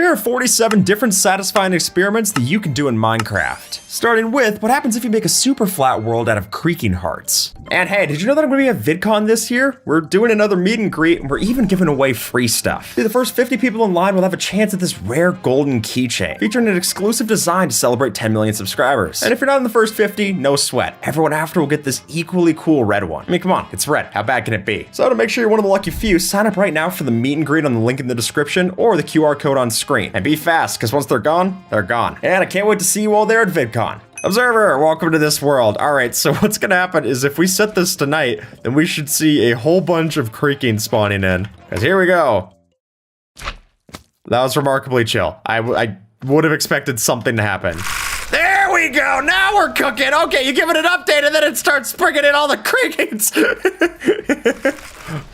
here are 47 different satisfying experiments that you can do in Minecraft. Starting with, what happens if you make a super flat world out of creaking hearts? And hey, did you know that I'm gonna be at VidCon this year? We're doing another meet and greet, and we're even giving away free stuff. The first 50 people in line will have a chance at this rare golden keychain, featuring an exclusive design to celebrate 10 million subscribers. And if you're not in the first 50, no sweat. Everyone after will get this equally cool red one. I mean, come on, it's red. How bad can it be? So to make sure you're one of the lucky few, sign up right now for the meet and greet on the link in the description or the QR code on screen. And be fast, because once they're gone, they're gone. And I can't wait to see you all there at VidCon. Observer, welcome to this world. All right, so what's gonna happen is if we set this tonight, then we should see a whole bunch of creaking spawning in. Because here we go. That was remarkably chill. I would have expected something to happen. There we go, now we're cooking. Okay, you give it an update and then it starts bringing in all the creakings.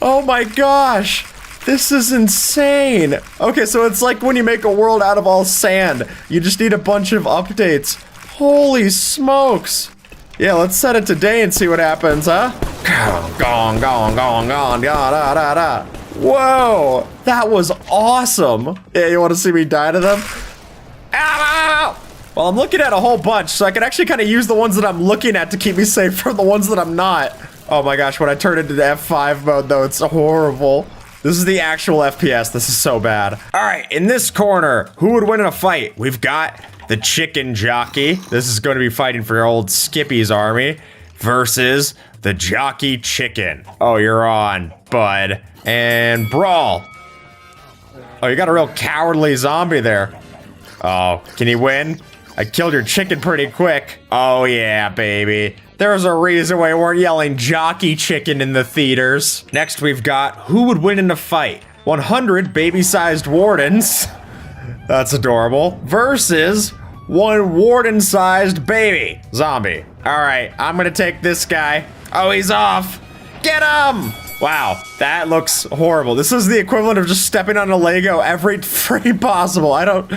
Oh my gosh. This is insane. Okay, so it's like when you make a world out of all sand. You just need a bunch of updates. Holy smokes. Yeah, let's set it today and see what happens, huh? Gong, gong, gong, gong, da, da, da, da. Whoa, that was awesome. Yeah, you want to see me die to them? Ow! Well, I'm looking at a whole bunch, so I can actually kind of use the ones that I'm looking at to keep me safe from the ones that I'm not. Oh my gosh, when I turn into the F5 mode, though, it's horrible. This is the actual FPS. This is so bad. All right, in this corner, who would win in a fight? We've got the chicken jockey. This is going to be fighting for your old Skippy's army versus the jockey chicken. Oh, you're on, bud. And brawl. Oh, you got a real cowardly zombie there. Oh, can he win? I killed your chicken pretty quick. Oh yeah, baby. There's a reason why we weren't yelling jockey chicken in the theaters. Next we've got who would win in a fight? 100 baby-sized wardens. That's adorable. Versus one warden-sized baby zombie. All right, I'm gonna take this guy. Oh, he's off. Get him! Wow, that looks horrible. This is the equivalent of just stepping on a Lego every frame possible. I don't...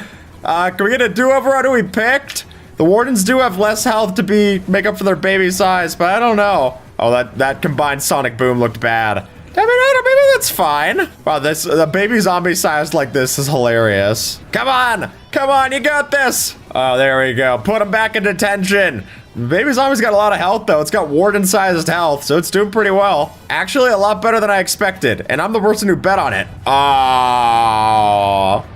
can we get a do-over on who we picked? The wardens do have less health to make up for their baby size, but I don't know. Oh, that combined sonic boom looked bad. I mean, maybe that's fine. Wow, the baby zombie size like this is hilarious. Come on, you got this. Oh, there we go. Put him back in detention. Baby zombie's got a lot of health though. It's got warden-sized health, so it's doing pretty well. Actually, a lot better than I expected, and I'm the person who bet on it.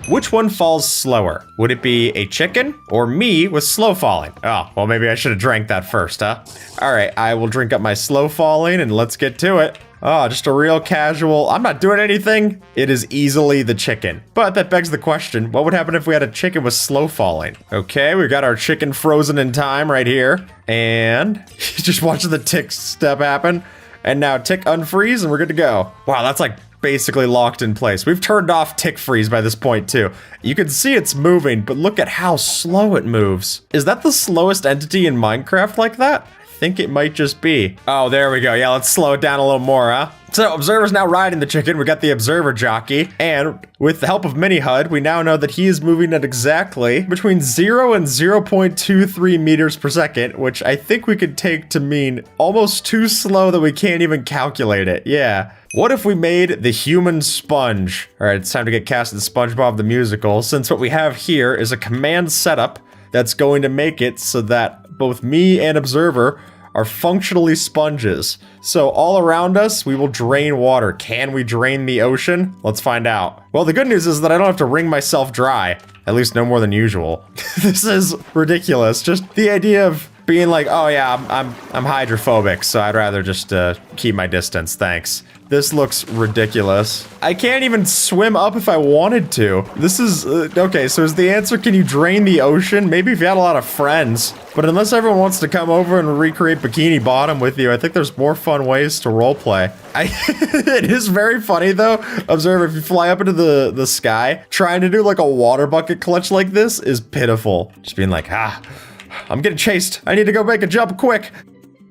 Which one falls slower? Would it be a chicken or me with slow falling? Oh, well, maybe I should have drank that first, huh? All right, I will drink up my slow falling and let's get to it. Oh, just a real casual, I'm not doing anything. It is easily the chicken. But that begs the question, what would happen if we had a chicken with slow falling? Okay, we got our chicken frozen in time right here. And just watch the tick step happen. And now tick unfreeze and we're good to go. Wow, that's like basically locked in place. We've turned off tick freeze by this point too. You can see it's moving, but look at how slow it moves. Is that the slowest entity in Minecraft like that? I think it might just be. Oh, there we go. Yeah, let's slow it down a little more, huh? So, Observer's now riding the chicken. We got the Observer jockey. And with the help of Mini-HUD, we now know that he is moving at exactly between 0 and 0.23 meters per second, which I think we could take to mean almost too slow that we can't even calculate it. Yeah. What if we made the human sponge? All right, it's time to get cast in SpongeBob the Musical, since what we have here is a command setup that's going to make it so that both me and Observer are functionally sponges. So all around us, we will drain water. Can we drain the ocean? Let's find out. Well, the good news is that I don't have to wring myself dry. At least no more than usual. This is ridiculous. Just the idea of being like, oh yeah, I'm hydrophobic, so I'd rather just keep my distance, thanks. This looks ridiculous. I can't even swim up if I wanted to. This is, okay, so is the answer, can you drain the ocean? Maybe if you had a lot of friends. But unless everyone wants to come over and recreate Bikini Bottom with you, I think there's more fun ways to roleplay. It is very funny though. Observe, if you fly up into the sky, trying to do like a water bucket clutch like this is pitiful. Just being like, I'm getting chased. I need to go make a jump quick.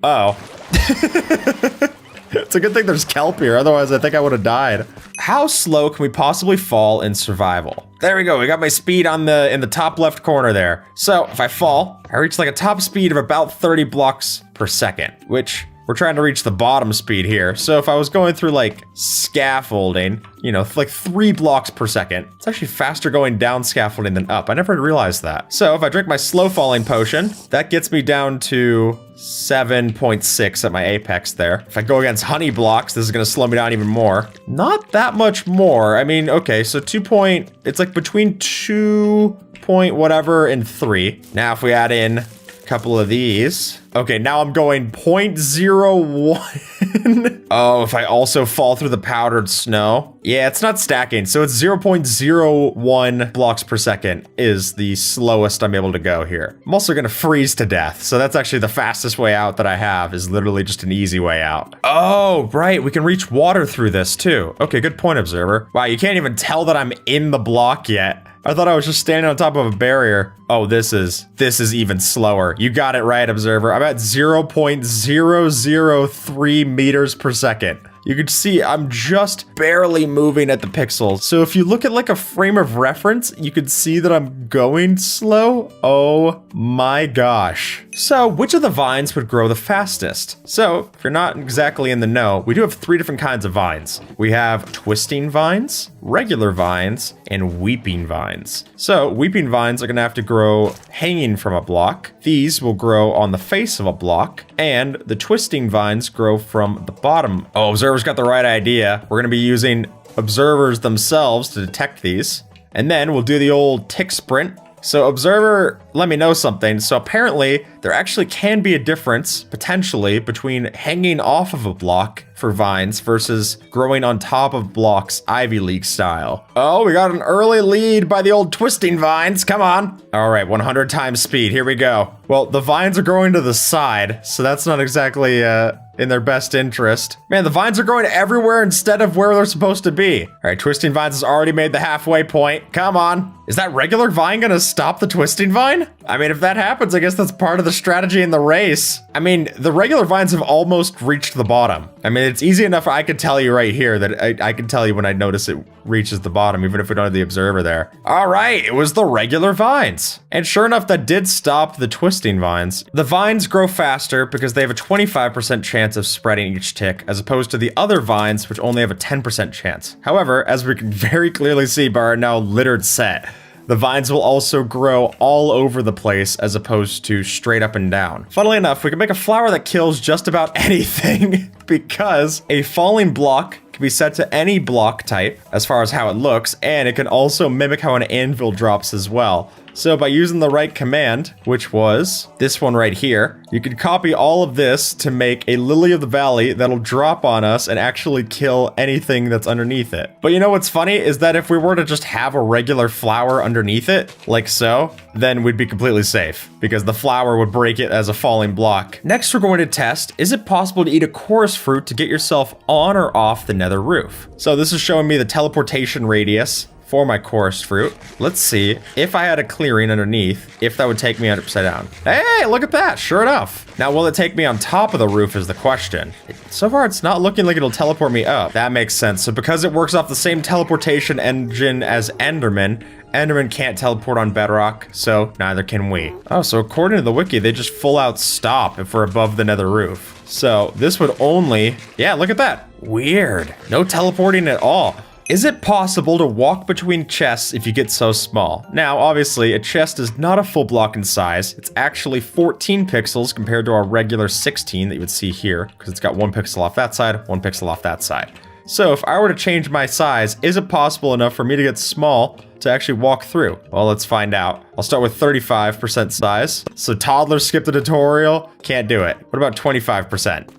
Uh oh. It's a good thing there's kelp here, otherwise I think I would have died. How slow can we possibly fall in survival? There we go, we got my speed in the top left corner there. So if I fall, I reach like a top speed of about 30 blocks per second, which we're trying to reach the bottom speed here. So if I was going through like scaffolding, you know, like 3 blocks per second, it's actually faster going down scaffolding than up. I never realized that. So if I drink my slow falling potion, that gets me down to 7.6 at my apex there. If I go against honey blocks, this is gonna slow me down even more. Not that much more. I mean, okay, so it's like between 2 point whatever and 3. Now if we add in a couple of these. Okay, now I'm going 0.01. Oh, if I also fall through the powdered snow. Yeah, it's not stacking, so it's 0.01 blocks per second is the slowest I'm able to go here. I'm also gonna freeze to death, so that's actually the fastest way out that I have, is literally just an easy way out. Oh, right, we can reach water through this too. Okay, good point, Observer. Wow, you can't even tell that I'm in the block yet. I thought I was just standing on top of a barrier. Oh, this is even slower. You got it right, Observer. I'm at 0.003 meters per second. You can see I'm just barely moving at the pixels. So if you look at like a frame of reference, you can see that I'm going slow. Oh my gosh. So which of the vines would grow the fastest? So if you're not exactly in the know, we do have 3 different kinds of vines. We have twisting vines, regular vines, and weeping vines. So weeping vines are gonna have to grow hanging from a block. These will grow on the face of a block, and the twisting vines grow from the bottom. Oh, Observer's got the right idea. We're gonna be using observers themselves to detect these. And then we'll do the old tick sprint. So Observer, let me know something. So apparently there actually can be a difference, potentially, between hanging off of a block for vines versus growing on top of blocks Ivy League style. Oh, we got an early lead by the old twisting vines. Come on. All right, 100 times speed. Here we go. Well, the vines are growing to the side, so that's not exactly in their best interest. Man, the vines are going everywhere instead of where they're supposed to be. All right, twisting vines has already made the halfway point. Come on. Is that regular vine gonna stop the twisting vine? I mean, if that happens, I guess that's part of the strategy in the race. I mean, the regular vines have almost reached the bottom. I mean, it's easy enough. I could tell you right here that I can tell you when I notice it reaches the bottom, even if we don't have the observer there. All right, it was the regular vines. And sure enough, that did stop the twisting vines. The vines grow faster because they have a 25% chance of spreading each tick, as opposed to the other vines, which only have a 10% chance. However, as we can very clearly see by our now littered set, the vines will also grow all over the place as opposed to straight up and down. Funnily enough, we can make a flower that kills just about anything because a falling block can be set to any block type as far as how it looks, and it can also mimic how an anvil drops as well. So by using the right command, which was this one right here, you can copy all of this to make a Lily of the Valley that'll drop on us and actually kill anything that's underneath it. But you know what's funny is that if we were to just have a regular flower underneath it, like so, then we'd be completely safe because the flower would break it as a falling block. Next, we're going to test, is it possible to eat a chorus fruit to get yourself on or off the nether roof? So this is showing me the teleportation radius for my chorus fruit. Let's see if I had a clearing underneath, if that would take me upside down. Hey, look at that, sure enough. Now, will it take me on top of the roof is the question. So far, it's not looking like it'll teleport me up. That makes sense. So because it works off the same teleportation engine as Enderman, Enderman can't teleport on bedrock, so neither can we. Oh, so according to the wiki, they just full out stop if we're above the nether roof. So this would only, yeah, look at that. Weird. No teleporting at all. Is it possible to walk between chests if you get so small? Now, obviously, a chest is not a full block in size. It's actually 14 pixels compared to our regular 16 that you would see here, because it's got 1 pixel off that side, 1 pixel off that side. So if I were to change my size, is it possible enough for me to get small to actually walk through? Well, let's find out. I'll start with 35% size. So toddlers skip the tutorial, can't do it. What about 25%?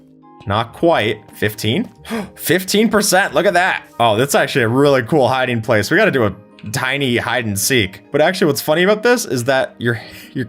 Not quite. 15? 15%, look at that. Oh, that's actually a really cool hiding place. We gotta do a tiny hide and seek. But actually what's funny about this is that your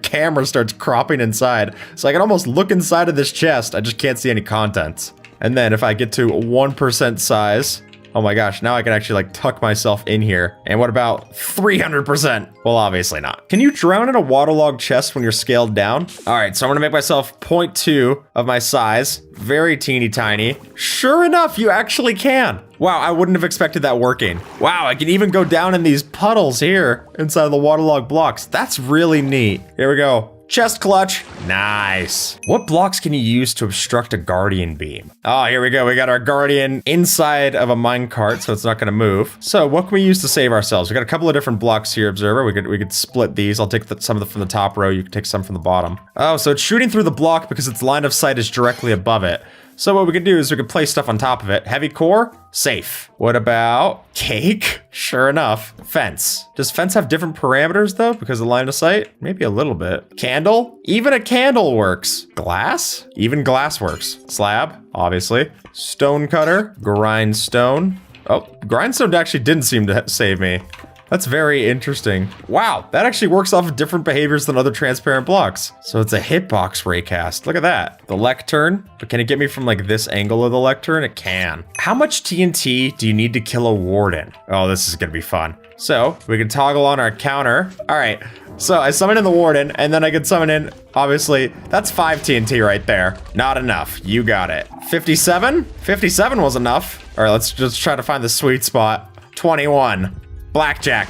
camera starts cropping inside. So I can almost look inside of this chest. I just can't see any contents. And then if I get to 1% size, oh my gosh, now I can actually like tuck myself in here. And what about 300%? Well, obviously not. Can you drown in a waterlogged chest when you're scaled down? All right, so I'm gonna make myself 0.2 of my size, very teeny tiny. Sure enough, you actually can. Wow, I wouldn't have expected that working. Wow, I can even go down in these puddles here inside of the waterlogged blocks. That's really neat. Here we go. Chest clutch. Nice. What blocks can you use to obstruct a guardian beam? Oh, here we go. We got our guardian inside of a minecart, so it's not going to move. So what can we use to save ourselves? We got a couple of different blocks here, Observer. We could split these. I'll take some from the top row. You can take some from the bottom. Oh, so it's shooting through the block because its line of sight is directly above it. So what we could do is we could place stuff on top of it. Heavy core, safe. What about cake? Sure enough. Fence. Does fence have different parameters though because of line of sight? Maybe a little bit. Candle? Even a candle works. Glass? Even glass works. Slab, obviously. Stone cutter, grindstone. Oh, grindstone actually didn't seem to save me. That's very interesting. Wow, that actually works off of different behaviors than other transparent blocks. So it's a hitbox raycast. Look at that. The lectern, but can it get me from like this angle of the lectern? It can. How much TNT do you need to kill a warden? Oh, this is gonna be fun. So we can toggle on our counter. All right, so I summon in the warden and then I can summon in, obviously, that's 5 TNT right there. Not enough, you got it. 57? 57 was enough. All right, let's just try to find the sweet spot. 21. Blackjack.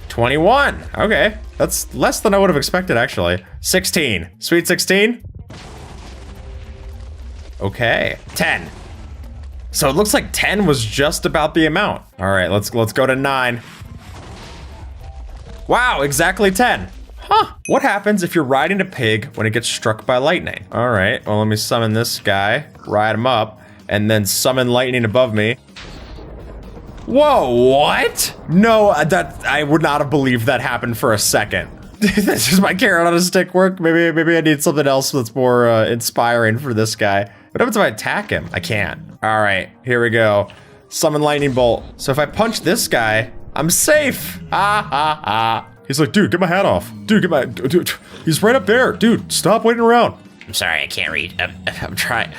21. Okay. That's less than I would have expected, actually. 16. Sweet 16. Okay. 10. So it looks like 10 was just about the amount. All right, let's go to 9. Wow, exactly 10. Huh. What happens if you're riding a pig when it gets struck by lightning? All right, well, let me summon this guy, ride him up, and then summon lightning above me. Whoa, what? No, that I would not have believed that happened for a second. This is my carrot on a stick work. Maybe I need something else that's more inspiring for this guy. What happens if I attack him? I can't. All right, here we go. Summon lightning bolt. So if I punch this guy, I'm safe. Ha ha ha. He's like, dude, get my hat off. Dude, dude, he's right up there. Dude, stop waiting around. I'm sorry, I can't read. I'm trying.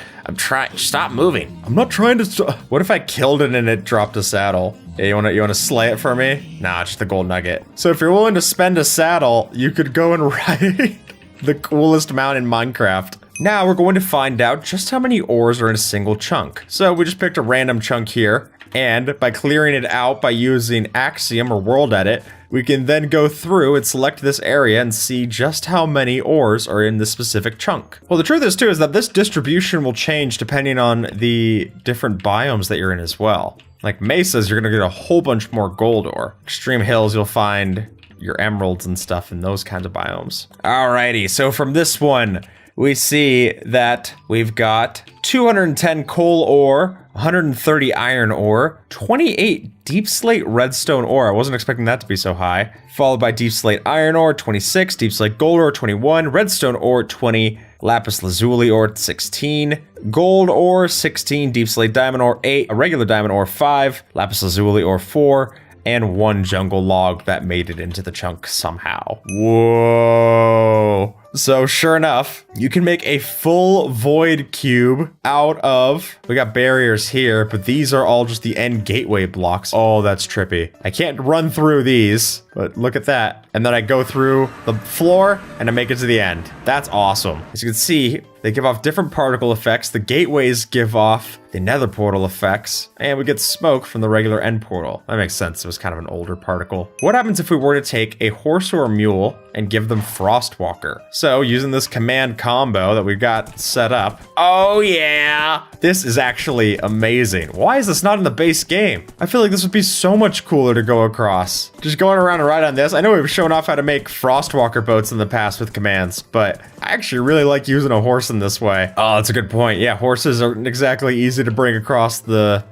Stop moving. I'm not trying to stop. What if I killed it and it dropped a saddle? Yeah, you wanna slay it for me? Nah, just the gold nugget. So if you're willing to spend a saddle, you could go and ride the coolest mount in Minecraft. Now we're going to find out just how many ores are in a single chunk. So we just picked a random chunk here, and by clearing it out by using Axiom or World Edit, we can then go through and select this area and see just how many ores are in this specific chunk. Well, the truth is too is that this distribution will change depending on the different biomes that you're in as well. Like mesas, you're gonna get a whole bunch more gold ore. Extreme hills, you'll find your emeralds and stuff in those kinds of biomes. Alrighty, so from this one, we see that we've got 210 coal ore, 130 iron ore, 28 deep slate redstone ore. I wasn't expecting that to be so high. Followed by deep slate iron ore, 26, deep slate gold ore, 21, redstone ore, 20, lapis lazuli ore, 16, gold ore, 16, deep slate diamond ore, 8, a regular diamond ore, 5, lapis lazuli ore, 4, and 1 jungle log that made it into the chunk somehow. Whoa. So sure enough, you can make a full void cube out of, we got barriers here, but these are all just the end gateway blocks. Oh, that's trippy. I can't run through these, but look at that. And then I go through the floor and I make it to the end. That's awesome. As you can see, they give off different particle effects. The gateways give off the nether portal effects, and we get smoke from the regular end portal. That makes sense. It was kind of an older particle. What happens if we were to take a horse or a mule and give them Frostwalker? So using this command combo that we've got set up. Oh yeah. This is actually amazing. Why is this not in the base game? I feel like this would be so much cooler to go across. Just going around and ride on this. I know we've shown off how to make Frostwalker boats in the past with commands, but I actually really like using a horse in this way. Oh, that's a good point. Yeah, horses aren't exactly easy to bring across the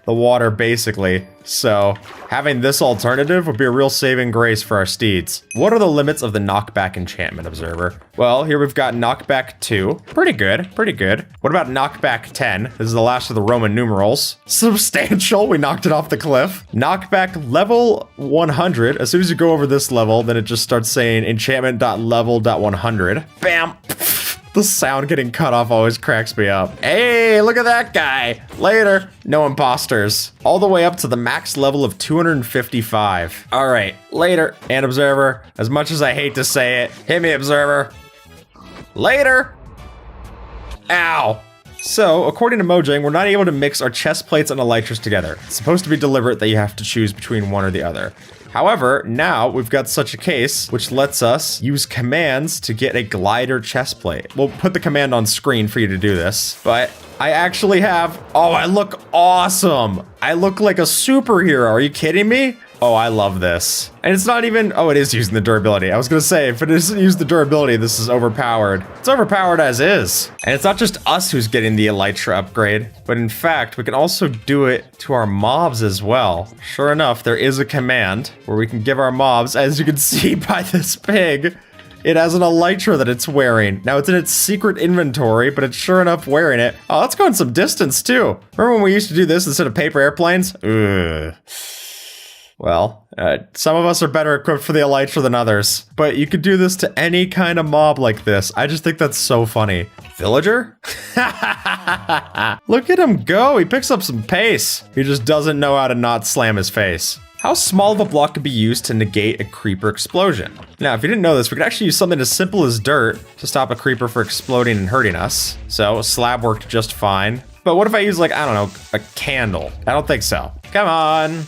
water, basically. So having this alternative would be a real saving grace for our steeds. What are the limits of the knockback enchantment, Observer? Well, here we've got knockback 2. Pretty good, pretty good. What about knockback 10? This is the last of the Roman numerals. Substantial, we knocked it off the cliff. Knockback level 100. As soon as you go over this level, then it just starts saying enchantment.level.100. Bam! The sound getting cut off always cracks me up. Hey, look at that guy. Later. No imposters. All the way up to the max level of 255. All right, later. And Observer, as much as I hate to say it, hit me, Observer. Later. Ow. So, according to Mojang, we're not able to mix our chest plates and elytras together. It's supposed to be deliberate that you have to choose between one or the other. However, now we've got such a case, which lets us use commands to get a glider chest plate. We'll put the command on screen for you to do this, but I actually have, oh, I look awesome. I look like a superhero. Are you kidding me? Oh, I love this. And it's not even, oh, it is using the durability. I was gonna say, if it doesn't use the durability, this is overpowered. It's overpowered as is. And it's not just us who's getting the Elytra upgrade, but in fact, we can also do it to our mobs as well. Sure enough, there is a command where we can give our mobs, as you can see by this pig, it has an Elytra that it's wearing. Now, it's in its secret inventory, but it's sure enough wearing it. Oh, let's go in some distance, too. Remember when we used to do this instead of paper airplanes? Ugh. Well, some of us are better equipped for the Elytra than others, but you could do this to any kind of mob like this. I just think that's so funny. Villager? Look at him go. He picks up some pace. He just doesn't know how to not slam his face. How small of a block could be used to negate a creeper explosion? Now, if you didn't know this, we could actually use something as simple as dirt to stop a creeper from exploding and hurting us. So a slab worked just fine. But what if I use, like, I don't know, a candle? I don't think so. Come on.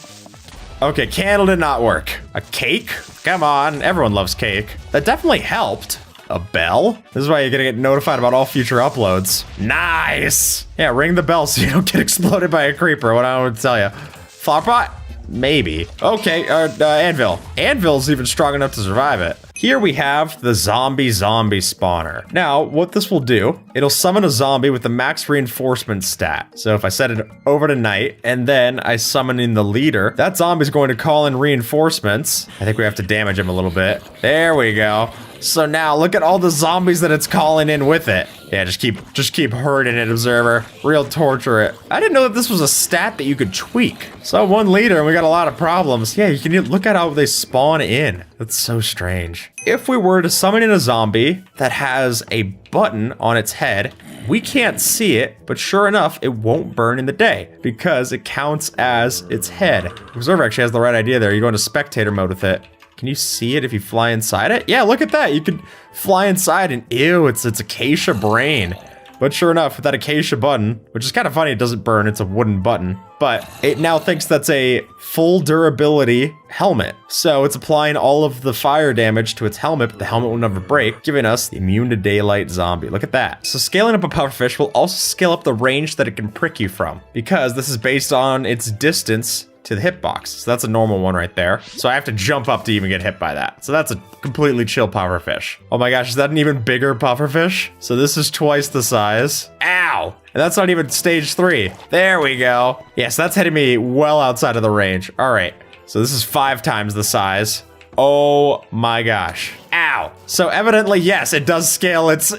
Okay, candle did not work. A cake? Come on, everyone loves cake. That definitely helped. A bell? This is why you're gonna get notified about all future uploads. Nice! Yeah, ring the bell so you don't get exploded by a creeper, what I would tell you. Flower pot? Maybe. Okay, anvil. Anvil's even strong enough to survive it. Here we have the zombie spawner. Now, what this will do, it'll summon a zombie with the max reinforcement stat. So if I set it over to night, and then I summon in the leader, that zombie's going to call in reinforcements. I think we have to damage him a little bit. There we go. So now, look at all the zombies that it's calling in with it. Yeah, just keep hurting it, Observer. Real torture it. I didn't know that this was a stat that you could tweak. So 1 liter, and we got a lot of problems. Yeah, you can look at how they spawn in. That's so strange. If we were to summon in a zombie that has a button on its head, we can't see it, but sure enough, it won't burn in the day because it counts as its head. Observer actually has the right idea there. You go into spectator mode with it. Can you see it if you fly inside it? Yeah, look at that. You can fly inside and ew, it's acacia brain. But sure enough, with that acacia button, which is kind of funny, it doesn't burn, it's a wooden button. But it now thinks that's a full durability helmet. So it's applying all of the fire damage to its helmet, but the helmet will never break, giving us the immune to daylight zombie. Look at that. So scaling up a pufferfish will also scale up the range that it can prick you from, because this is based on its distance to the hitbox. So that's a normal one right there. So I have to jump up to even get hit by that. So that's a completely chill pufferfish. Oh my gosh, is that an even bigger pufferfish? So this is twice the size. Ow! And that's not even stage 3. There we go. Yes, that's hitting me well outside of the range. All right, so this is 5 times the size. Oh my gosh. Ow. So evidently, yes, it does scale its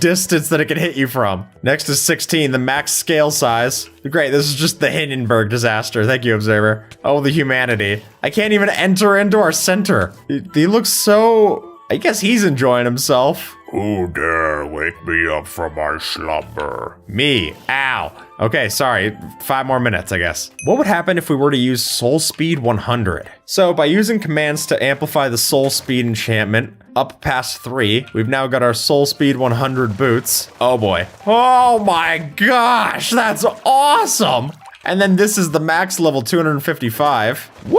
distance that it can hit you from. Next is 16, the max scale size. Great, this is just the Hindenburg disaster. Thank you, Observer. Oh, the humanity. I can't even enter into our center. He looks so... I guess he's enjoying himself. Who dare wake me up from my slumber? Me. Ow. Okay, sorry. 5 more minutes, I guess. What would happen if we were to use Soul Speed 100? So by using commands to amplify the Soul Speed enchantment up past 3, we've now got our Soul Speed 100 boots. Oh boy. Oh my gosh, that's awesome. And then this is the max level 255. Woo!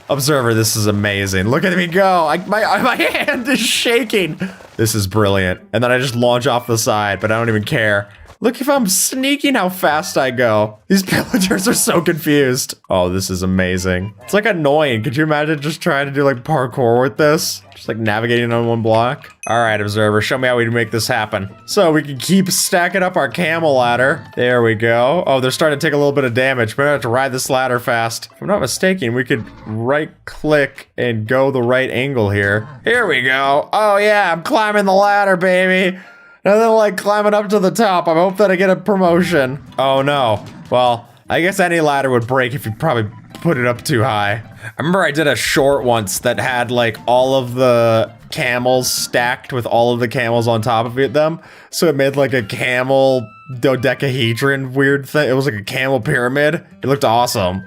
Observer, this is amazing. Look at me go. My hand is shaking. This is brilliant. And then I just launch off the side, but I don't even care. Look, if I'm sneaking how fast I go. These pillagers are so confused. Oh, this is amazing. It's like annoying. Could you imagine just trying to do like parkour with this? Just like navigating on 1 block. All right, Observer, show me how we make this happen. So we can keep stacking up our camel ladder. There we go. Oh, they're starting to take a little bit of damage. We're gonna have to ride this ladder fast. If I'm not mistaken, we could right click and go the right angle here. Here we go. Oh yeah, I'm climbing the ladder, baby. And then like climbing up to the top. I hope that I get a promotion. Oh no. Well, I guess any ladder would break if you probably put it up too high. I remember I did a short once that had like all of the camels stacked with all of the camels on top of them. So it made like a camel dodecahedron weird thing. It was like a camel pyramid. It looked awesome.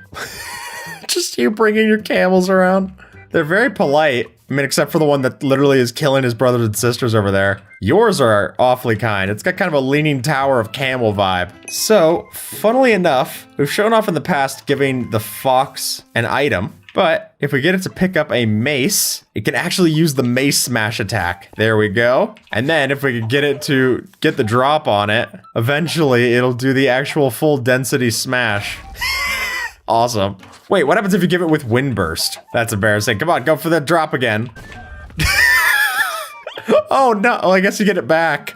Just you bringing your camels around. They're very polite. I mean, except for the one that literally is killing his brothers and sisters over there. Yours are awfully kind. It's got kind of a leaning tower of camel vibe. So, funnily enough, we've shown off in the past giving the fox an item. But if we get it to pick up a mace, it can actually use the mace smash attack. There we go. And then if we could get it to get the drop on it, eventually it'll do the actual full density smash. Awesome. Wait, what happens if you give it with wind burst? That's embarrassing. Come on, go for the drop again. Oh no, well, I guess you get it back.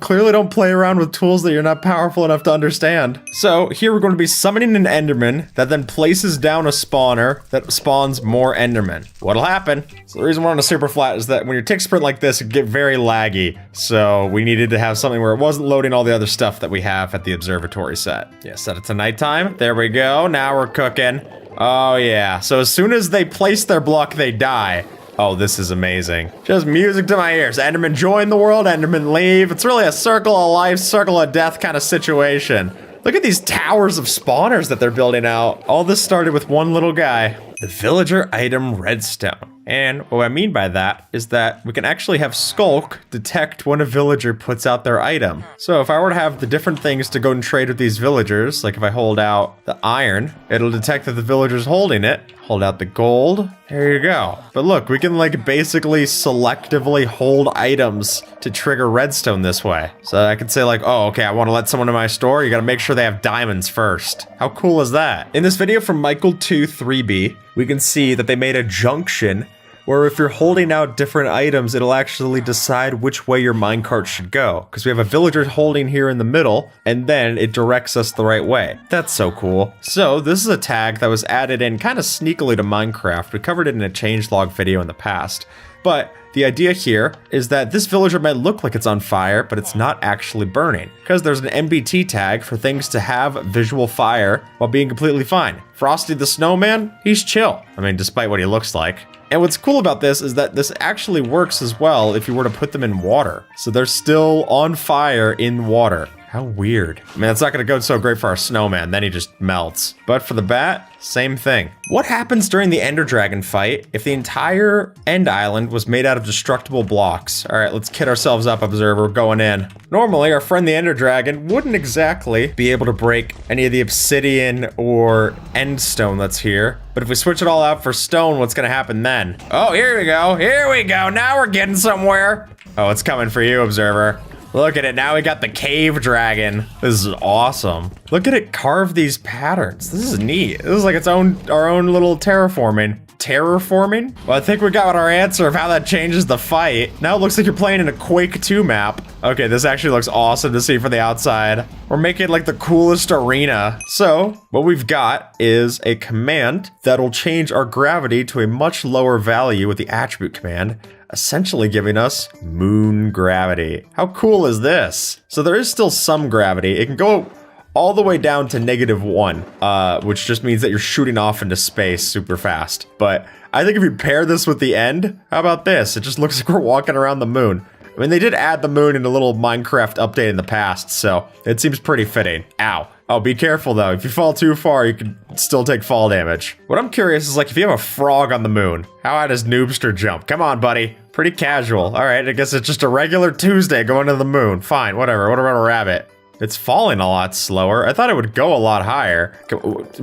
Clearly don't play around with tools that you're not powerful enough to understand. So here we're going to be summoning an Enderman that then places down a spawner that spawns more Endermen. What'll happen? So the reason we're on a super flat is that when you tick sprint like this, it get very laggy. So we needed to have something where it wasn't loading all the other stuff that we have at the observatory set. Yeah, set it to nighttime. There we go. Now we're cooking. Oh yeah. So as soon as they place their block, they die. Oh, this is amazing. Just music to my ears. Enderman join the world, Enderman leave. It's really a circle of life, circle of death kind of situation. Look at these towers of spawners that they're building out. All this started with one little guy. The villager item redstone. And what I mean by that is that we can actually have Skulk detect when a villager puts out their item. So if I were to have the different things to go and trade with these villagers, like if I hold out the iron, it'll detect that the villager's holding it. Hold out the gold. There you go. But look, we can like basically selectively hold items to trigger redstone this way. So I can say like, oh, okay, I want to let someone in my store. You got to make sure they have diamonds first. How cool is that? In this video from Michael23B, we can see that they made a junction where if you're holding out different items, it'll actually decide which way your minecart should go. Because we have a villager holding here in the middle, and then it directs us the right way. That's so cool. So this is a tag that was added in kind of sneakily to Minecraft. We covered it in a changelog video in the past. But the idea here is that this villager might look like it's on fire, but it's not actually burning. Because there's an MBT tag for things to have visual fire while being completely fine. Frosty the Snowman, he's chill. I mean, despite what he looks like. And what's cool about this is that this actually works as well if you were to put them in water. So they're still on fire in water. How weird. I mean, it's not gonna go so great for our snowman, then he just melts. But for the bat, same thing. What happens during the Ender Dragon fight if the entire End Island was made out of destructible blocks? All right, let's kit ourselves up, Observer, going in. Normally, our friend the Ender Dragon wouldn't exactly be able to break any of the obsidian or end stone that's here. But if we switch it all out for stone, what's gonna happen then? Oh, here we go, here we go. Now we're getting somewhere. Oh, it's coming for you, Observer. Look at it, now we got the cave dragon. This is awesome. Look at it carve these patterns. This is neat. This is like our own little terraforming. Terraforming? Well, I think we got our answer of how that changes the fight. Now it looks like you're playing in a Quake 2 map. Okay, this actually looks awesome to see from the outside. We're making like the coolest arena. So, what we've got is a command that'll change our gravity to a much lower value with the attribute command, essentially giving us moon gravity. How cool is this? So there is still some gravity. It can go all the way down to -1, which just means that you're shooting off into space super fast. But I think if you pair this with the end, how about this? It just looks like we're walking around the moon. I mean, they did add the moon in a little Minecraft update in the past, so it seems pretty fitting. Ow. Oh, be careful though. If you fall too far, you could still take fall damage. What I'm curious is like, if you have a frog on the moon, how high does Noobster jump? Come on, buddy. Pretty casual. All right, I guess it's just a regular Tuesday going to the moon. Fine, whatever. What about a rabbit? It's falling a lot slower. I thought it would go a lot higher.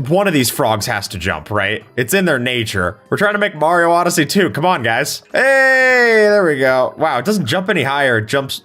One of these frogs has to jump, right? It's in their nature. We're trying to make Mario Odyssey 2. Come on, guys. Hey, there we go. Wow, it doesn't jump any higher. It jumps.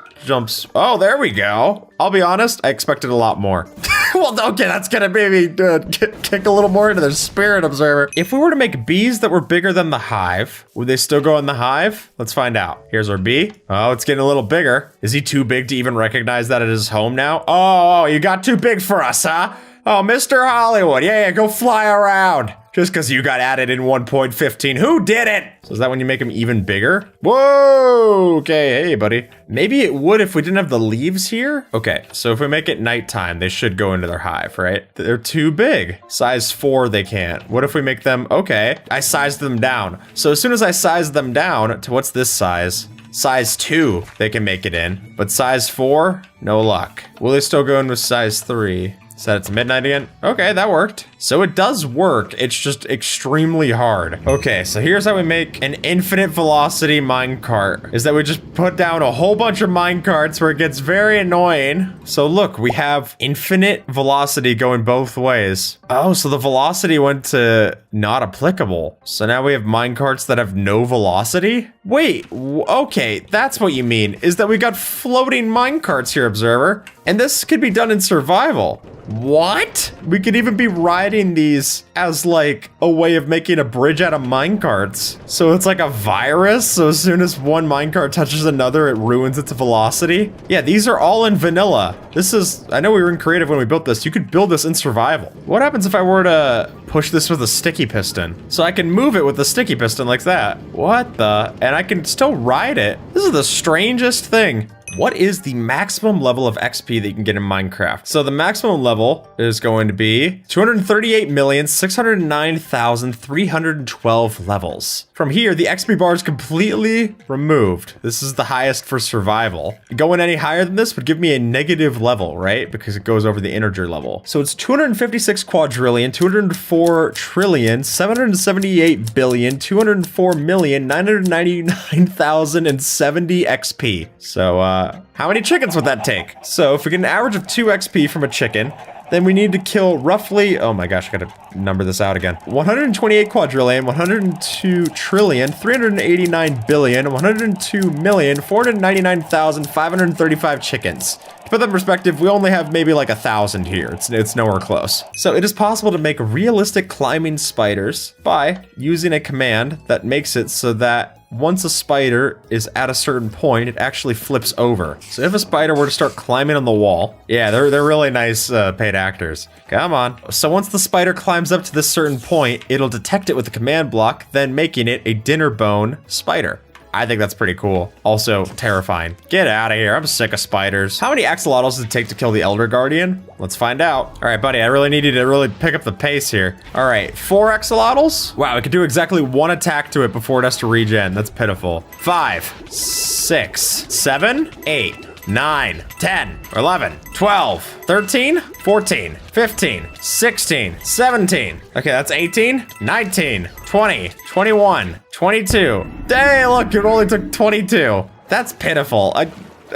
Oh, there we go. I'll be honest, I expected a lot more. Well, okay, that's gonna maybe kick a little more into their spirit, Observer. If we were to make bees that were bigger than the hive, would they still go in the hive? Let's find out. Here's our bee. Oh, it's getting a little bigger. Is he too big to even recognize that it is home now? Oh, you got too big for us, huh? Oh, Mr. Hollywood, yeah, go fly around. Just because you got added in 1.15. Who did it? So is that when you make them even bigger? Whoa, okay, hey, buddy. Maybe it would if we didn't have the leaves here? Okay, so if we make it nighttime, they should go into their hive, right? They're too big. Size 4, they can't. What if we make them, okay, I sized them down. So as soon as I size them down to what's this size? Size 2, they can make it in. But size 4, no luck. Will they still go in with size 3? Set it to midnight again. Okay, that worked. So it does work. It's just extremely hard. Okay, so here's how we make an infinite velocity minecart. Is that we just put down a whole bunch of minecarts where it gets very annoying. So look, we have infinite velocity going both ways. Oh, so the velocity went to not applicable. So now we have minecarts that have no velocity? Wait, okay, that's what you mean, is that we got floating minecarts here, Observer. And this could be done in survival. What? We could even be riding these as like a way of making a bridge out of minecarts. So it's like a virus. So as soon as one minecart touches another, it ruins its velocity. Yeah, these are all in vanilla. This is, I know we were in creative when we built this. You could build this in survival. What happens if I were to push this with a sticky piston? So I can move it with a sticky piston like that. What the? And I can still ride it. This is the strangest thing. What is the maximum level of XP that you can get in Minecraft? So the maximum level is going to be 238,609,312 levels. From here, the XP bar is completely removed. This is the highest for survival. Going any higher than this would give me a negative level, right? Because it goes over the integer level. So it's 256 quadrillion, 204 trillion, 778 billion, 204,999,070 XP. So, how many chickens would that take? So if we get an average of 2 XP from a chicken, then we need to kill roughly, oh my gosh, I gotta number this out again. 128 quadrillion, 102 trillion, 389 billion, 102,499,535 chickens. To put that in perspective, we only have maybe like 1,000 here. It's nowhere close. So it is possible to make realistic climbing spiders by using a command that makes it so that once a spider is at a certain point, it actually flips over. So if a spider were to start climbing on the wall, yeah, they're really nice paid actors. Come on. So once the spider climbs up to this certain point, it'll detect it with a command block, then making it a dinner bone spider. I think that's pretty cool. Also terrifying. Get out of here. I'm sick of spiders. How many axolotls does it take to kill the Elder Guardian? Let's find out. All right, buddy, I really need you to really pick up the pace here. All right, 4 axolotls? Wow, we could do exactly 1 attack to it before it has to regen. That's pitiful. 5, 6, 7, 8. 9, 10, 11, 12, 13, 14, 15, 16, 17. Okay, that's 18, 19, 20, 21, 22. Dang, look, it only took 22. That's pitiful.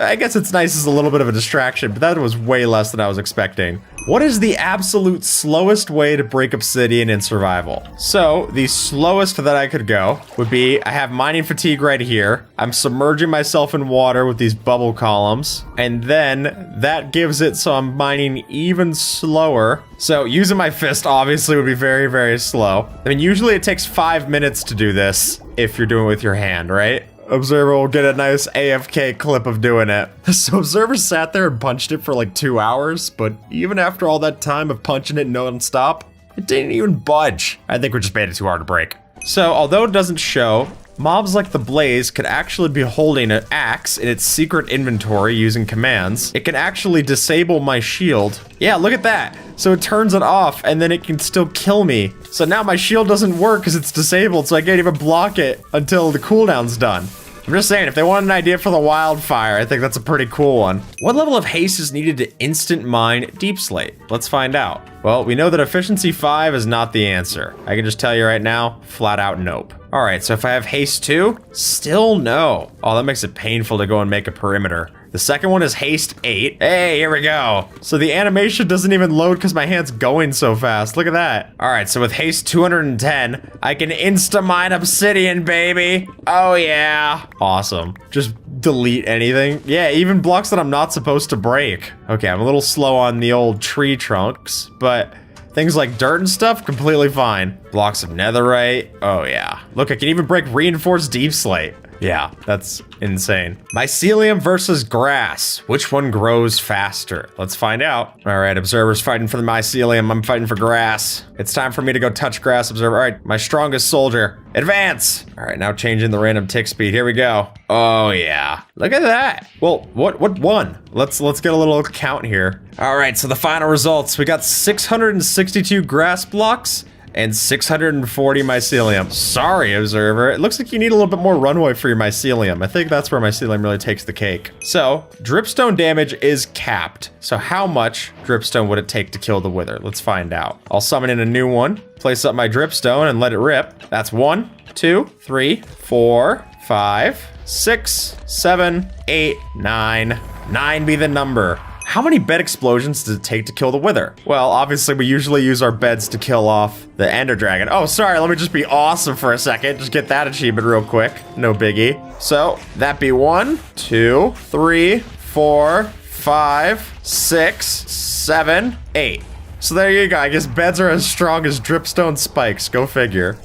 I guess it's nice as a little bit of a distraction, but that was way less than I was expecting. What is the absolute slowest way to break obsidian in survival? So the slowest that I could go would be, I have mining fatigue right here. I'm submerging myself in water with these bubble columns. And then that gives it so I'm mining even slower. So using my fist obviously would be very, very slow. I mean, usually it takes 5 minutes to do this if you're doing it with your hand, right? Observer will get a nice AFK clip of doing it. So Observer sat there and punched it for like 2 hours, but even after all that time of punching it non-stop, it didn't even budge. I think we just made it too hard to break. So although it doesn't show, mobs like the Blaze could actually be holding an axe in its secret inventory using commands. It can actually disable my shield. Yeah, look at that. So it turns it off and then it can still kill me. So now my shield doesn't work because it's disabled, so I can't even block it until the cooldown's done. I'm just saying, if they want an idea for the wildfire, I think that's a pretty cool one. What level of haste is needed to instant mine deep slate? Let's find out. Well, we know that efficiency 5 is not the answer. I can just tell you right now, flat out nope. All right, so if I have haste 2, still no. Oh, that makes it painful to go and make a perimeter. The second one is haste 8. Hey, here we go. So the animation doesn't even load because my hand's going so fast. Look at that. All right, so with haste 210, I can insta-mine obsidian, baby. Oh yeah. Awesome. Just delete anything. Yeah, even blocks that I'm not supposed to break. Okay, I'm a little slow on the old tree trunks, but things like dirt and stuff, completely fine. Blocks of netherite. Oh yeah. Look, I can even break reinforced deep slate. Yeah, that's insane. Mycelium versus grass. Which one grows faster? Let's find out. All right, Observer's fighting for the mycelium. I'm fighting for grass. It's time for me to go touch grass, Observer. All right, my strongest soldier. Advance. All right, now changing the random tick speed. Here we go. Oh yeah, look at that. Well, what won? Let's get a little count here. All right, so the final results. We got 662 grass blocks and 640 mycelium. Sorry, observer. It looks like you need a little bit more runway for your mycelium. I think that's where mycelium really takes the cake. So, dripstone damage is capped. So how much dripstone would it take to kill the wither? Let's find out. I'll summon in a new one, place up my dripstone, and let it rip. That's 1, 2, 3, 4, 5, 6, 7, 8, 9. 9 be the number. How many bed explosions does it take to kill the wither? Well, obviously we usually use our beds to kill off the ender dragon. Oh, sorry, let me just be awesome for a second. Just get that achievement real quick. No biggie. So, that be 1, 2, 3, 4, 5, 6, 7, 8. So there you go. I guess beds are as strong as dripstone spikes. Go figure.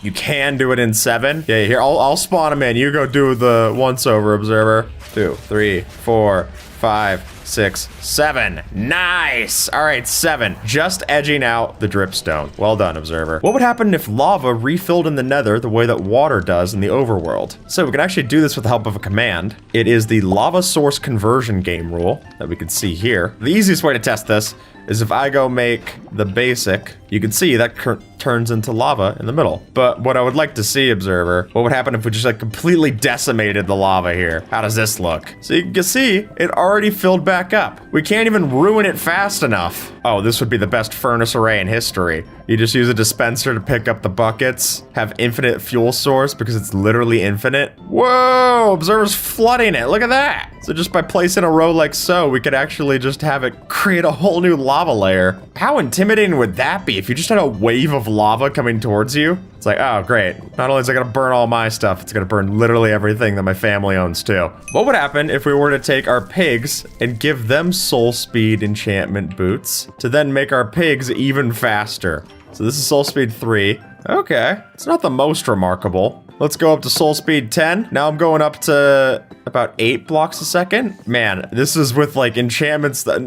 You can do it in 7. Yeah, here, I'll spawn them in. You go do the once-over, observer. 2, 3, 4, 5, 6, 7. Nice! All right, 7. Just edging out the dripstone. Well done, observer. What would happen if lava refilled in the nether the way that water does in the overworld? So we can actually do this with the help of a command. It is the lava source conversion game rule that we can see here. The easiest way to test this is if I go make the basic, you can see that turns into lava in the middle. But what I would like to see, observer, what would happen if we just like completely decimated the lava here? How does this look? So you can see it already filled back up. We can't even ruin it fast enough. Oh, this would be the best furnace array in history. You just use a dispenser to pick up the buckets, have infinite fuel source because it's literally infinite. Whoa, observer's flooding it. Look at that. So just by placing a row like so, we could actually just have it create a whole new lava layer. How intimidating would that be if you just had a wave of lava coming towards you? It's like, oh, great. Not only is it gonna burn all my stuff, it's gonna burn literally everything that my family owns too. What would happen if we were to take our pigs and give them soul speed enchantment boots to then make our pigs even faster? So this is soul speed 3. Okay, it's not the most remarkable. Let's go up to soul speed 10. Now I'm going up to about 8 blocks a second. Man, this is with like enchantments that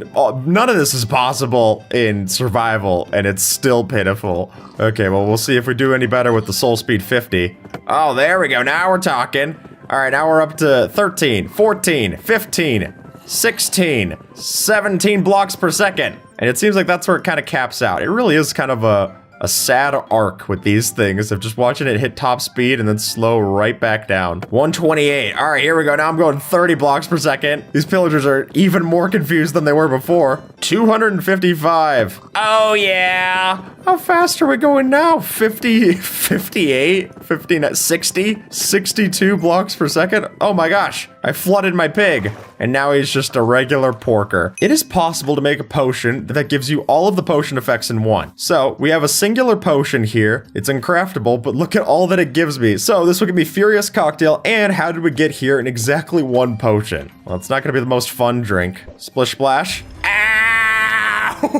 none of this is possible in survival and it's still pitiful. Okay, well, we'll see if we do any better with the soul speed 50. Oh, there we go. Now we're talking. All right, now we're up to 13, 14, 15, 16, 17 blocks per second. And it seems like that's where it kind of caps out. It really is kind of a sad arc with these things of just watching it hit top speed and then slow right back down. 128. All right, here we go. Now I'm going 30 blocks per second. These pillagers are even more confused than they were before. 255. Oh, yeah. How fast are we going now? 50, 58, 59, 60, 62 blocks per second. Oh my gosh. I flooded my pig. And now he's just a regular porker. It is possible to make a potion that gives you all of the potion effects in one. So we have a singular potion here. It's uncraftable, but look at all that it gives me. So this will give me Furious Cocktail, and how did we get here in exactly one potion? Well, it's not gonna be the most fun drink. Splish Splash. Ow!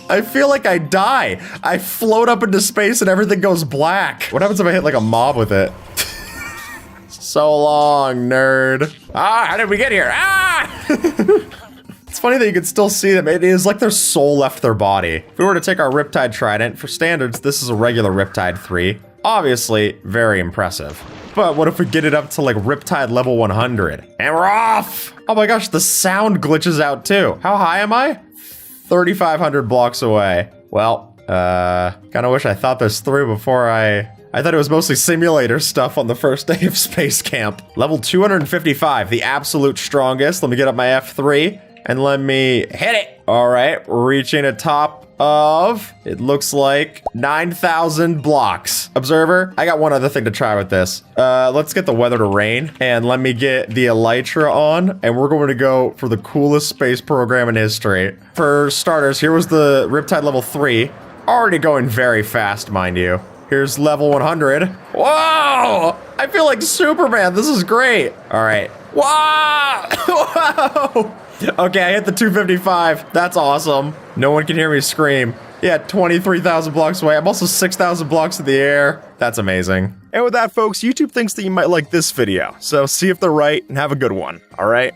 I feel like I die. I float up into space and everything goes black. What happens if I hit like a mob with it? So long, nerd. Ah, how did we get here? Ah! It's funny that you can still see them. It is like their soul left their body. If we were to take our Riptide Trident, for standards, this is a regular Riptide 3. Obviously, very impressive. But what if we get it up to like Riptide level 100? And we're off! Oh my gosh, the sound glitches out too. How high am I? 3,500 blocks away. Well, kinda wish I thought this through before I thought it was mostly simulator stuff on the first day of Space Camp. Level 255, the absolute strongest. Let me get up my F3 and let me hit it. All right, we're reaching a top of, it looks like 9,000 blocks. Observer, I got one other thing to try with this. Let's get the weather to rain and let me get the Elytra on, and we're going to go for the coolest space program in history. For starters, here was the Riptide level 3. Already going very fast, mind you. Here's level 100. Whoa! I feel like Superman. This is great. All right. Whoa! Whoa! Okay, I hit the 255. That's awesome. No one can hear me scream. Yeah, 23,000 blocks away. I'm also 6,000 blocks in the air. That's amazing. And with that, folks, YouTube thinks that you might like this video. So see if they're right and have a good one. All right?